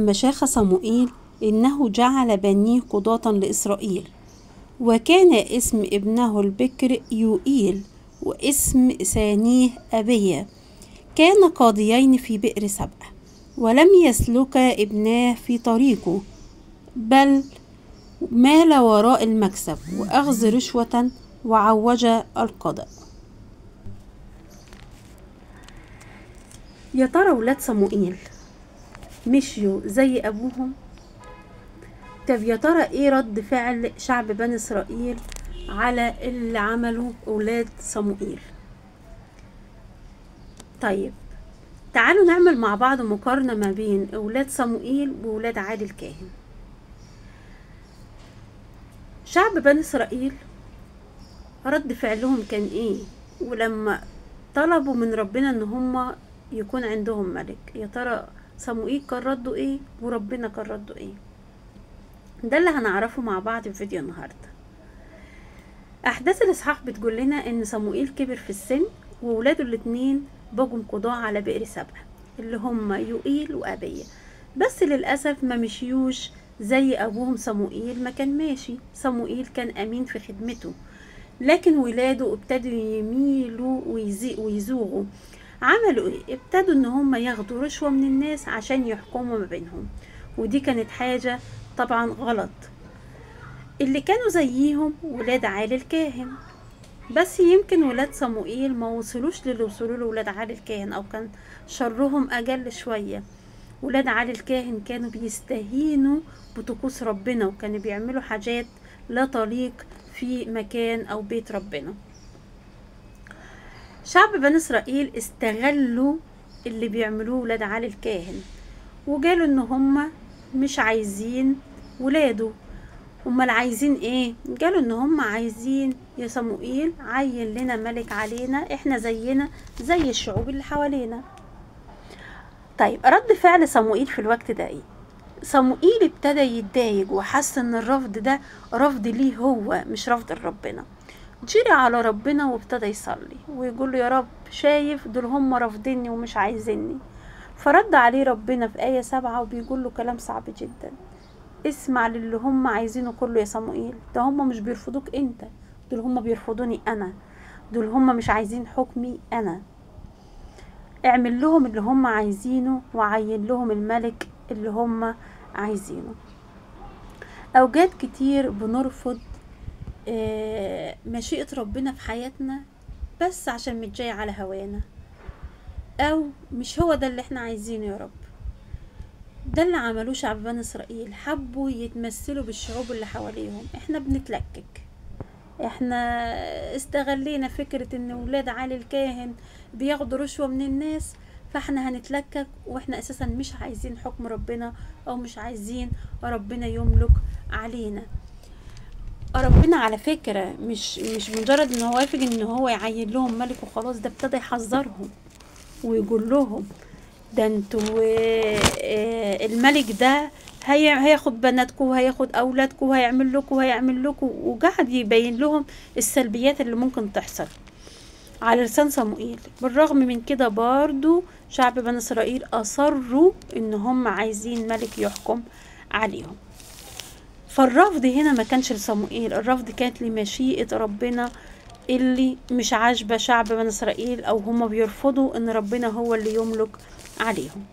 لما شاخ صموئيل إنه جعل بنيه قضاة لإسرائيل، وكان اسم ابنه البكر يوئيل واسم ثانيه أبية، كان قاضيين في بئر سبع، ولم يسلك ابناه في طريقه، بل مال وراء المكسب وأخذ رشوة وعوج القضاء. يا ترى ولاد صموئيل مشيوا زي أبوهم؟ طب يا ترى ايه رد فعل شعب بني إسرائيل على اللي عمله أولاد صموئيل؟ طيب تعالوا نعمل مع بعض مقارنة ما بين أولاد صموئيل وأولاد عادي الكاهن. شعب بني إسرائيل رد فعلهم كان ايه ولما طلبوا من ربنا ان هم يكون عندهم ملك؟ يا ترى صموئيل كان رده ايه وربنا كان رده ايه؟ ده اللي هنعرفه مع بعض في فيديو النهارده. احداث الاصحاح بتقول لنا ان صموئيل كبر في السن وولاده الاتنين بقوا قضاة على بئر سبع اللي هم يوئيل وابية، بس للاسف ما مشيوش زي ابوهم صموئيل ما كان ماشي. صموئيل كان امين في خدمته، لكن ولاده ابتدوا يميلوا ويزوغوا. عملوا ايه؟ ابتدوا ان هم ياخدوا رشوة من الناس عشان يحكموا ما بينهم، ودي كانت حاجة طبعا غلط. اللي كانوا زيهم ولاد عالي الكاهن، بس يمكن ولاد صموئيل ما وصلوش للي وصلوا له ولاد عالي الكاهن، او كان شرهم اجل شوية. ولاد عالي الكاهن كانوا بيستهينوا بطقوس ربنا، وكانوا بيعملوا حاجات لا تليق في مكان او بيت ربنا. شعب بني اسرائيل استغلوا اللي بيعملوه ولاد عالي الكاهن، وقالوا ان هم مش عايزين ولاده. امال عايزين ايه؟ قالوا ان هم عايزين يا صموئيل عين لنا ملك علينا، احنا زينا زي الشعوب اللي حوالينا. طيب رد فعل صموئيل في الوقت ده ايه؟ صموئيل ابتدى يتضايق وحس ان الرفض ده رفض ليه هو مش رفض لربنا. جري على ربنا وابتدى يصلي ويقول له يا رب شايف دول هم رافضيني ومش عايزيني. فرد عليه ربنا في آية 7 وبيقول له كلام صعب جدا: اسمع للي هم عايزينه كله يا صموئيل، ده هم مش بيرفضوك انت، دول هم بيرفضوني انا، دول هم مش عايزين حكمي انا. اعمل لهم اللي هم عايزينه وعين لهم الملك اللي هم عايزينه. اوجات كتير بنرفض مشيئة ربنا في حياتنا بس عشان مش جاي على هوانا، او مش هو ده اللي احنا عايزينه يا رب. ده اللي عملوه شعب بني اسرائيل، حبوا يتمثلوا بالشعوب اللي حواليهم. احنا بنتلكك، احنا استغلينا فكرة ان ولاد عالي الكاهن بياخدوا رشوة من الناس، فاحنا هنتلكك واحنا اساسا مش عايزين حكم ربنا او مش عايزين ربنا يملك علينا. ربنا على فكرة مش مجرد ان هو وافق ان هو يعين لهم ملك وخلاص، ده ابتدى يحذرهم ويقول لهم ده انتوا الملك ده هياخد بناتكم وهياخد اولادكم وهيعمل لكم وهيعمل لكم، وقعد يبين لهم السلبيات اللي ممكن تحصل على لسان صموئيل. بالرغم من كده برضو شعب بني اسرائيل اصروا ان هم عايزين ملك يحكم عليهم. فالرفض هنا ما كانش لصموئيل، الرفض كانت لمشيئة ربنا اللي مش عاجبة شعب بني اسرائيل، او هم بيرفضوا ان ربنا هو اللي يملك عليهم.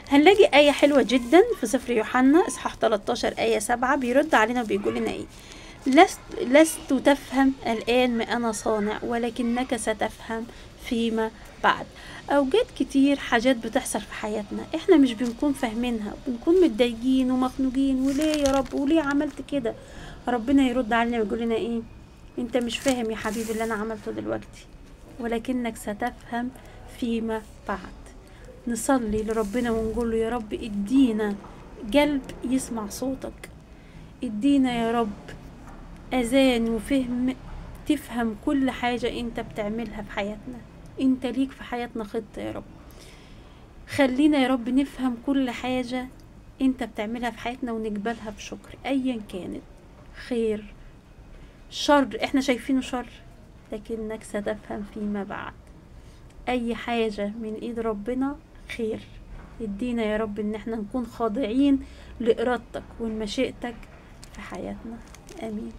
هنلاقي آية حلوة جدا في سفر يوحنا اصحاح 13 آية 7 بيرد علينا وبيقول لنا ايه: لست تفهم الآن ما أنا صانع، ولكنك ستفهم فيما بعد. أوجات كتير حاجات بتحصل في حياتنا احنا مش بنكون فاهمينها، بنكون متضايقين ومخنوقين، وليه يا رب وليه عملت كده؟ ربنا يرد علينا ويقول لنا ايه: انت مش فاهم يا حبيبي اللي انا عملته دلوقتي، ولكنك ستفهم فيما بعد. نصلي لربنا ونقول له يا رب ادينا قلب يسمع صوتك، ادينا يا رب اذان وفهم تفهم كل حاجة انت بتعملها في حياتنا. انت ليك في حياتنا خطة يا رب، خلينا يا رب نفهم كل حاجة انت بتعملها في حياتنا ونقبلها بشكر، ايا كانت، خير شر احنا شايفينه شر، لكنك ستفهم فيما بعد. اي حاجة من ايد ربنا خير، ادينا يا رب ان احنا نكون خاضعين لإرادتك ولمشيئتك في حياتنا. آمين.